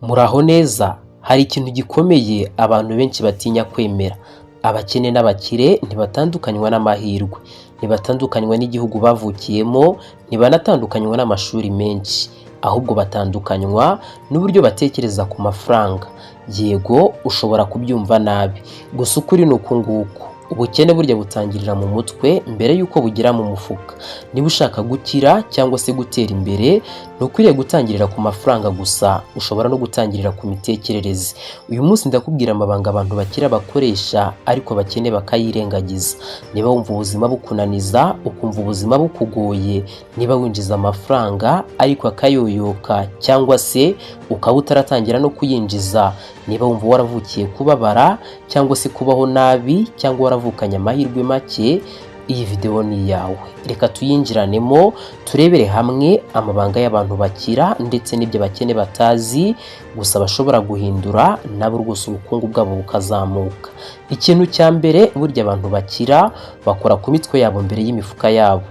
Muraho neza, hari ikintu gikomeye abantu benshi batinya kwemera. Abakene n'abakire ntibatandukanywa n'amahirwe, ntibatandukanywa n'igihugu bavukiyemo, ntibanatandukanywa n'amashuri menshi, ahubwo batandukanywa n'uburyo batekereza ku mafaranga. Yego, ushobora kubyumva nabi, gusa ukuri ni uku nguku. Ubukene burya butangirira mu mutwe mbere y'uko bugera mu mufuka. Niba ushaka gukira cyangwa se gutera imbere, ntukwiriye gutangirira ku mafaranga gusa, ushobora no gutangirira ku mitekerereze. Uyu munsi ndakubwira amabanga abantu bakira bakoresha ariko bakene bakayirengagiza. Niba wumva ubuzima bukunaniza, ukumva ubuzima bukugoye, niba winjiza amafaranga ariko akayoyoka cyangwa se ukaba utaratangira no kuyinjiza, niba wumva waravukiye kubabara cyangwa se kubaho nabi cyangwa waravukanye amahirwe make, iyi video ni iyawe. Reka tuyinjiranemo turebere hamwe amabanga y'abantu bakira ndetse n'ibyo bakene batazi gusa bashobora guhindura nabo rwose ubukungu bwabo bukazamuka. Ikintu cya mbere, burya abantu bakira bakora ku mitwe yabo mbere y'imifuka yabo.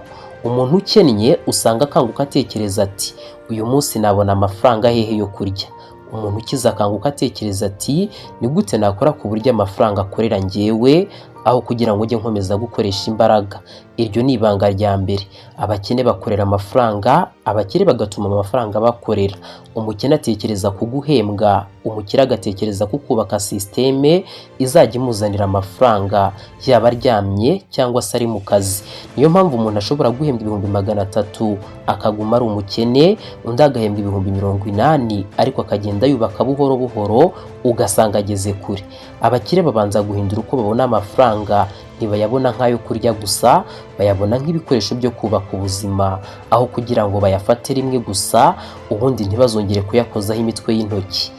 Umuntu ukennye usanga akanguka atekereza ati uyu munsi nabona amafaranga hehe yo kurya. Umuntu ukiza akanguka atekereza ati ni gute nakora ku buryo amafaranga akorera njyewe aho kugira ngo njye nkomeza gukoresha imbaraga. Iryo ni ibanga rya mbere. Abakene bakorera amafaranga, abakire bagatuma amafaranga bakorera. Umukene atekereza ku guhembwa, umukire agatekereza ku kubaka systeme izajya imuzanira amafaranga yaba aryamye cyangwa se ari mu kazi. Niyo mpamvu umuntu ashobora guhembwa 300,000 akaguma ari umukene, undi agahembwa 80,000 ariko akagenda yubaka buhoro buhoro ugasanga ageze kure. Abakire babanza guhindura uko babona amafaranga, ntibayabona nk'ayo kurya gusa, bayabona nk'ibikoresho byo kubaka ubuzima, aho kugira ngo bayafate rimwe gusa ubundi ntibazongere kuyakozaho imitwe y'intoki.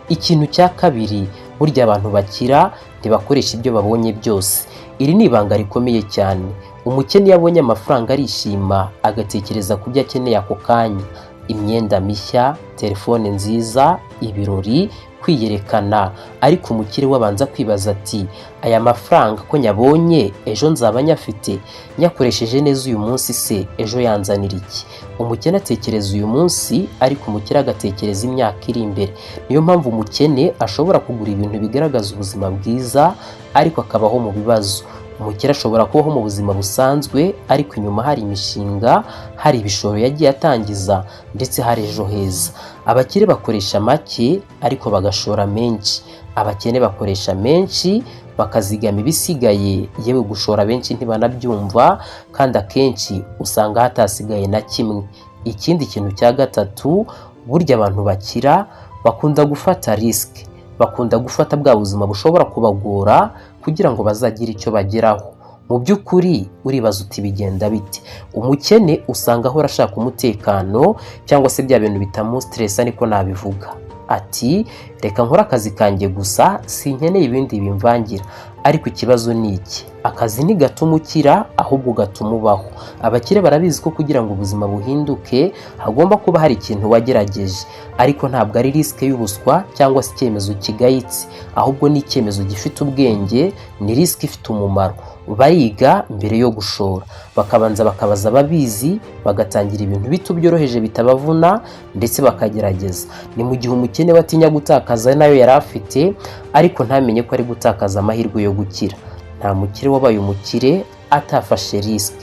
Ikintu cya kabiri, burya abantu bakira ntibakoresha ibyo babonye byose. Iri ni ibanga rikomeye cyane. Umukene yabonye amafaranga arishima, agatekereza ku byo akeneye ako kanya: imyenda mishya, telefone nziza, ibirori, kwiyerekana. Ariko umukire wabanza kwibaza ati aya mafaranga ko nyabonye ejo nzaba nyafite, nyakoresheje neza uyu munsi se ejo yanzanira iki? Umukene atekereza uyu munsi ariko umukire agatekereza imyaka iri imbere. Niyo mpamvu umukene ashobora kugura ibintu bigaragaza ubuzima bwiza ariko akabaho mu bibazo. Umukire ashobora kubaho mu buzima busanzwe ariko inyuma hari imishinga, hari ibishoro yagiye atangiza ndetse hari ejo heza. Abakire bakoresha make ariko bagashora menshi. Abakene bakoresha menshi bakazigama ibisigaye, yewe gushora benshi ntibanabyumva kandi akenshi usanga hatasigaye na kimwe. Ikindi kintu cya gatatu, burya abantu bakira bakunda gufata risk, bakunda gufata bwa buzima bushobora kubagora kugira ngo bazagire icyo bageraho. Mu by'ukuri uribaza uti bigenda bite? Umukene usanga ahora ashaka umutekano cyangwa se bya bintu bitamustressa, niko nabivuga. Ati reka nkora akazi kanjye gusa, sinkeneye ibindi bimvangira. Ariko ikibazo ni iki? Akazi ni gatuma ukira ahubwo gatuma ubaho. Abakire barabizi ko kugira ngo ubuzima buhinduke hagomba kuba hari ikintu wagerageje, ariko ntabwo ari risk y'ubuswa cyangwa se icyemezo kigayitse, ahubwo ni icyemezo gifite ubwenge, ni risk ifite umumaro. Bariga mbere yo gushora, bakabanza bakabaza ababizi, bagatangira ibintu bito byoroheje bitabavuna ndetse bakagerageza. Ni mu gihe umukene batinya gutakaza nayo yari afite ariko ntamenye ko ari gutakaza amahirwe yo gukira. Nta mukire wabaye umukire atafashe risk.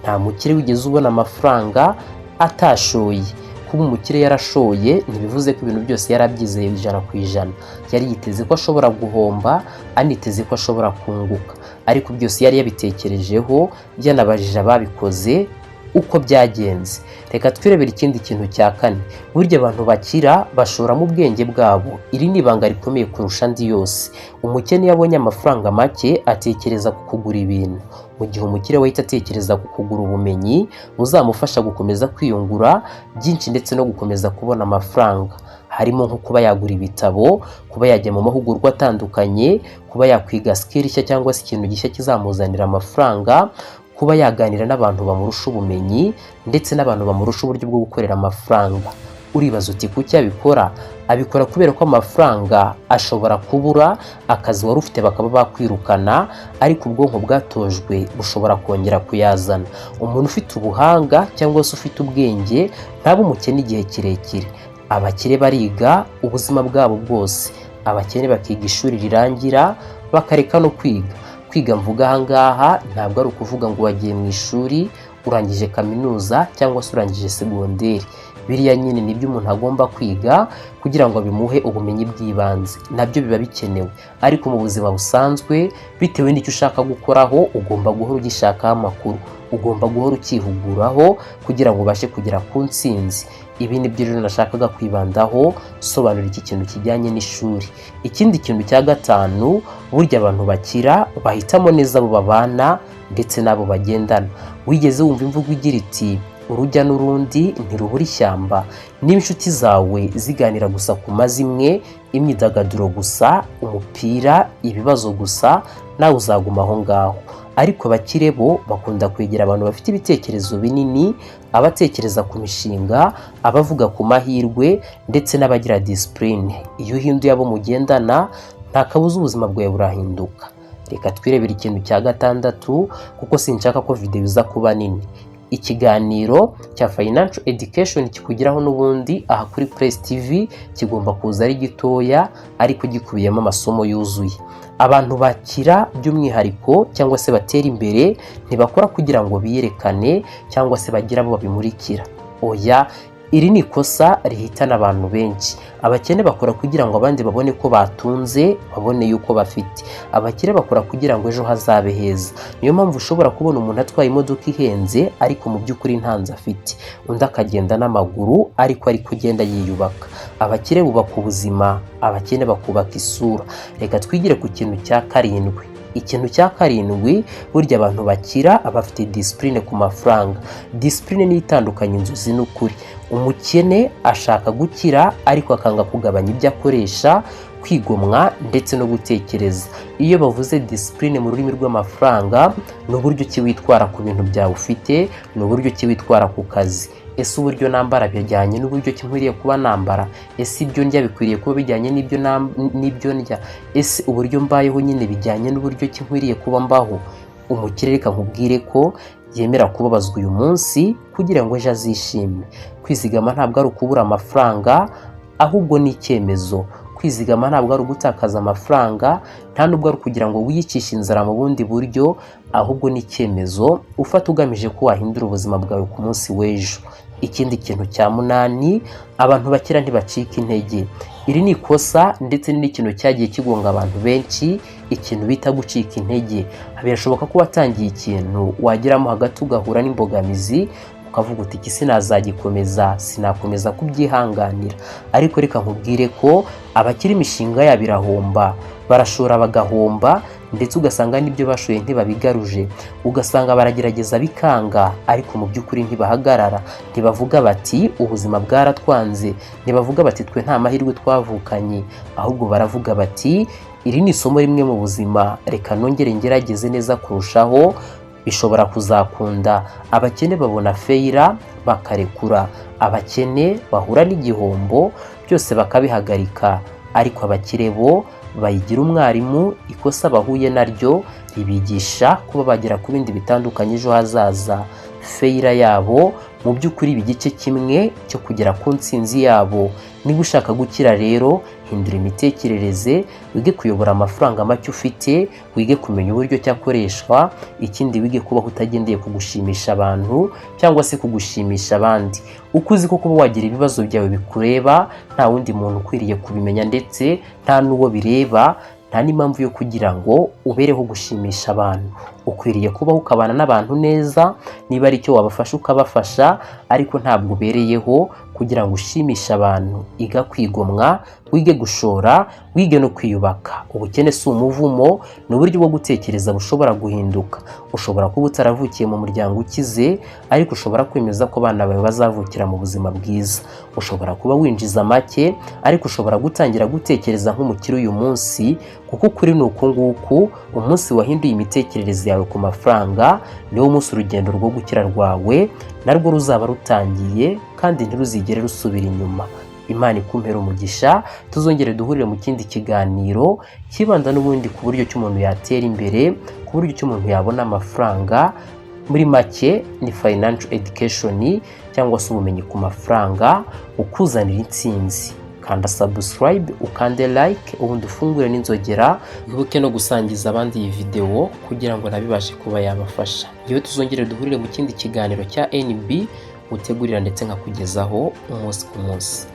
Nta mukire wigeze ubona amafaranga atashoye. Kuba umukire yarashoye ntibivuze ko ibintu byose yarabyizeye 100%. Yari yiteze ko ashobora guhomba, aniteze ko ashobora kunguka, ariko byose yari yabitekerejeho, byanabajije ababikoze uko byagenze. Reka twirebere ikindi kintu cya kane. Burya abantu bakira bashora mu bwenge bwabo. Iri ni ibanga rikomeye kurusha andi yose. Umukene yabonye amafaranga make atekereza ku kugura ibintu, mu gihe umukire wahita atekereza ku kugura ubumenyi buzamufasha gukomeza kwiyungura byinshi ndetse no gukomeza kubona amafaranga. Harimo nko kuba yagura ibitabo, kuba yajya mu mahugurwa atandukanye, kuba yakwiga skill nshya cyangwa se ikintu gishya kizamuzanira amafaranga, kuba yaganira n'abantu bamurusha ubumenyi ndetse n'abantu bamurusha uburyo bwo gukorera amafaranga. Uribaza uti kuki abikora? Abikora kubera ko amafaranga ashobora kubura, akazi wari ufite bakaba bakwirukana, ariko ubwonko bwatojwe bushobora kongera kuyazana. Umuntu ufite ubuhanga cyangwa se ufite ubwenge ntaba umukene igihe kirekire, Abakire bariga ubuzima bwabo bwose, abakene bakiga ishuri rirangira bakareka no kwiga. Kwiga mvuga aha ngaha ntabwo ari ukuvuga ngo wagiye mu ishuri urangije kaminuza cyangwa se urangije segonderi. Biriya nyine nibyo umuntu agomba kwiga kugira ngo bimuhe ubumenyi bw'ibanze, nabyo biba bikenewe. Ariko mu buzima busanzwe bitewe n'icyo ushaka gukoraho ugomba guhora ugishakaho amakuru, ugomba guhora ukihuguraho kugira ngo ubashe kugera ku ntsinzi. Ibi ni byo rero nashakaga kwibandaho sobanura iki kintu kijyanye n'ishuri. Ikindi kintu cya gatanu, burya abantu bakira bahitamo neza abo babana ndetse n'abo bagendana. Wigeze wumva imvugo igira iti urujya n'urundi ntirubura ishyamba? Niba inshuti zawe ziganira gusa ku mazimwe, imyidagaduro gusa, umupira, ibibazo gusa, nawe uzaguma aho ngaho. Ariko abakire bo bakunda kwegera abantu bafite ibitekerezo binini, abatekereza ku mishinga, abavuga ku mahirwe ndetse n'abagira disipurine. Iyo uhinduye abo mugendana nta kabuza ubuzima bwawe burahinduka. Reka twirebere ikintu cya gatandatu kuko sinshaka ko video iza kuba nini. Ikiganiro cya Financial Education kikugeraho n'ubundi aha kuri Press TV kigomba kuza ari gitoya ariko gikubiyemo amasomo yuzuye. Abantu bakira by'umwihariko cyangwa se batera imbere ntibakora kugira ngo biyerekane cyangwa se bagira abo babimurikira. Oya, iri ni ikosa rihitana abantu benshi. Abakene bakora kugira ngo abandi babone ko batunze, babone yuko bafite. Abakire bakora kugira ngo ejo hazabe heza. Niyo mpamvu ushobora kubona umuntu atwaye imodoka ihenze ariko mu by'ukuri ntanze afite, undi akagenda n'amaguru ariko kugenda yiyubaka. Abakire bubaka ubuzima, abakene bakubaka isura. Reka twigire ku kintu cya karindwi. Ikintu cya karindwi, burya abantu bakira abafite disipurine ku mafaranga. Disipurine ni itandukanye inzozi n'ukuri. Umukene ashaka gukira ariko akanga kugabanya ibyo akoresha, kwigomwa ndetse no gutekereza. Iyo bavuze disipurine mu rurimi rw'amafaranga, ni uburyo ki witwara ku bintu byawe ufite, ni uburyo ki witwara ku kazi. Ese uburyo nambara bijyanye n'uburyo ki nkwiriye kuba nambara? Ese ibyo ndya bikwiriye kuba bijyanye n'ibyo ndya? Ese uburyo mbayeho nyine bijyanye n'uburyo ki nkwiriye kuba mbaho? Umukire reka nkubwire ko yemera kubabazwa uyu munsi kugira ngo ejo azishime. Kwizigama ntabwo ari ukubura amafaranga, ahubwo ni icyemezo. Kwizigama ntabwo ari ugutakaza amafaranga, nta nubwo ari ukugira ngo wiyicishe inzara mu bundi buryo, ahubwo ni icyemezo ufata ugamije ko wahindura ubuzima bwawe ku munsi w'ejo. Ikindi kintu cya munani, abantu bakira ntibacika intege. Iri ni ikosa ndetse n'ikintu cyagiye kigonga abantu benshi, ikintu bita gucika intege. Birashoboka ko watangiye ikintu wageramo hagati ugahura n'imbogamizi, ukavuga uti iki sinazagikomeza, sinakomeza kubyihanganira. Ariko reka nkubwire ko abakiri imishinga yabo irahomba, barashora bagahomba ndetse ugasanga n'ibyo bashoye ntibabigaruje. Ugasanga baragerageza bikanga ariko mu by'ukuri ntibahagarara. Ntibavuga bati ubuzima bwaratwanze, ntibavuga bati twe nta mahirwe twavukanye, ahubwo baravuga bati iri ni isomo rimwe mu buzima, reka nongere ngerageze neza kurushaho, bishobora kuzakunda. Abakene babona feyira bakarekura, abakene bahura n'igihombo byose bakabihagarika. Ariko abakire bo bayigira umwarimu, ikosa bahuye naryo ribigisha kuba bagera ku bindi bitandukanye ejo hazaza. Feyira yabo mu by'ukuri iba igice kimwe cyo kugera ku ntsinzi yabo. Niba ushaka gukira rero, hindura imitekerereze, wige kuyobora amafaranga make ufite, wige kumenya uburyo cyakoreshwa. Ikindi wige kubaho utagendeye kugushimisha abantu cyangwa se kugushimisha abandi. Uko uzi ko kuba wagira ibibazo byawe bikureba, nta wundi muntu ukwiriye kubimenya ndetse nta n'uwo bireba, nta n'impamvu yo kugira ngo ubereho gushimisha abantu. Ukwiriye kubaho ukabana n'abantu neza, niba ari cyo wabafasha ukabafasha, ariko ntabwo ubereyeho kugira ngo ushimishe abantu. Iga kwigomwa, wige gushora, wige no kwiyubaka. Ubukene si umuvumo, ni uburyo bwo gutekereza bushobora guhinduka. Ushobora kuba utaravukiye mu muryango ukize, ariko ushobora kwemeza ko abana bawe bazavukira mu buzima bwiza. Ushobora kuba winjiza make, ariko ushobora gutangira gutekereza nk'umukire uyu munsi, kuko ukuri ni uku nguku. Umunsi wahinduye imitekerereze yawe ku mafaranga, niwo munsi urugendo rwo gukira rwawe narwo ruzaba rutangiye kandi ntiruzigere rusubira inyuma. Imana ikumpera umugisha, tuzongere duhurire mu kindi kiganiro kibanda n'ubundi ku buryo cy'umuntu yatera imbere, ku buryo cy'umuntu yabona amafaranga Muri make ni financial education cyangwa se ubumenyi ku mafaranga ukuzanira intsinzi. Kanda subscribe, ukande like, ubundi ufungure n'inzogera, wibuke no gusangiza abandi iyi video kugira ngo nabibashe kuba yabafasha. Iyo tuzongere duhurire mu kindi kiganiro cya NB utegurira ndetse nkakugezaho umunsi ku munsi.